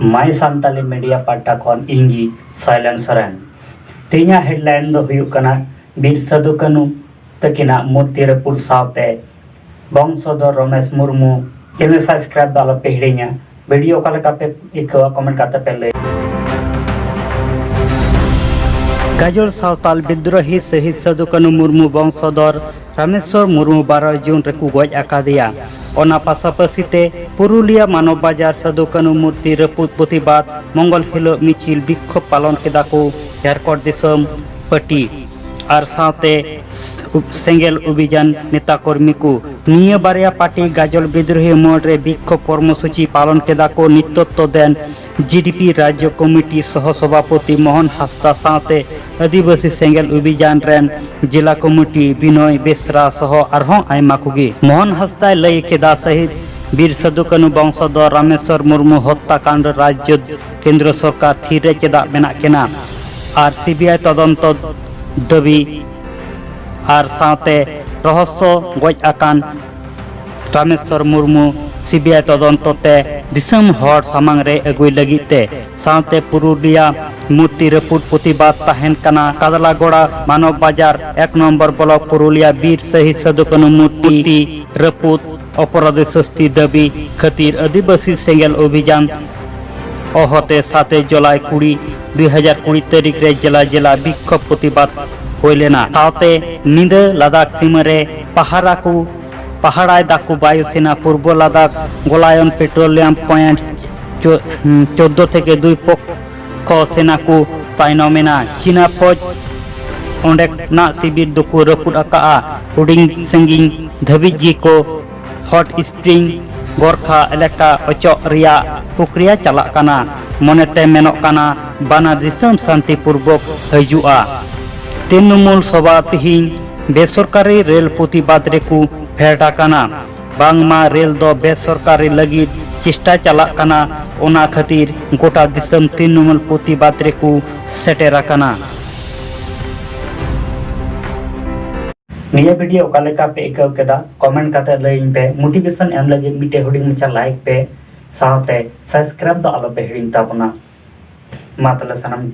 my Santali media पाटा खन इंगी silent सरेन तेना हेडलाइन दो हुयुक कना बीर साधु कानू तकिना मूर्ति रपुर सावते वंशधर रमेश मुर्मू चैनल सब्सक्राइब दाला पे हिड़िया वीडियो का लगा पे एक कमेंट करते पहले गाजर सावताल विद्रोही शहीद साधु कानू मुर्मू वंशधर रामेश्वर मुर्मू 12 जून रेकु गज आकादिया ओना पासापासिते पुरुलिया मानव बाजार साधु कानू मूर्ति रपुद प्रतिबाद मंगल हिलो मिचिल विक्षोभ पालन केदा को झारखंड दिसम पार्टी और साथे सेंगेल अभियान नेता कर्मी को निया बारिया पार्टी गाजल विद्रोही मोड़े विक्षोभ कर्मसूची पालन केदा को नेतृत्व देन जीडीपी राज्य कमिटी सह सभापति मोहन हांसदा साथे आदिवासी सेंगेल अभियान रेन जिला कमिटी विनय बेसरा सह आरहों आयमा कोगी मोहन हांसदा लय केदा शहीद बीर साधु कानू वंशधर रामेश्वर मुर्मू हत्याकांड राज्य केंद्र सरकार थीरे चेदा मेना केना और सीबीआई तदंत दाबी और साथे रहस्य गज आकान रामेश्वर मुर्मू सीबीआई तदंतते दिसम हर सामांग रे अगुई लगिते साथे पुरुलिया मूर्ति रपुद प्रतिबाद तहन कना कादलागोड़ा मानव बाजार 1 नंबर ब्लॉक पुरुलिया बीर शहीद साधु कानू मूर्ति रपुद अपराध शास्ति दाबी खातिर आदिवासी सेंगेल अभियान अहते 7 जुलाई 2020 तारीख रे जिला विक्षोभ प्रतिबाद होइलेना साथे निंदा लद्दाख सीमा रे पहाड़ाय दाकु वायुसेना पूर्व लद्दाख गोलायन पेट्रोलियम पॉइंट 14 থেকে 2 पक्ष सेना को तायनमेना चीना फौज ओंडे ना शिविर दुकु रपुद आका हुडिंग संगिंग धबिजी को हॉट स्प्रिंग गोरखा एलाका अचोक रिया प्रक्रिया चला काना मनेते मेनोक काना बाना दिसम शांतिपूर्वक हजुआ तृणमूल सभा तिहिं बेसरकारी रेल प्रतिबाद रेकु फेरटा काना बांगमा रेल दो बेसरकारी लगी चेष्टा चला काना ओना खातिर गोटा दिसम तृणमूल प्रतिबाद रेकु सेटेरा काना निया वीडियो का लेका पे एकव केदा कमेंट करते लइन पे मोटिवेशन एम लगे मिटे हुडिंग मुचा लाइक पे साथे सब्सक्राइब द आलो पे हिडिंग ताबना मातला सनम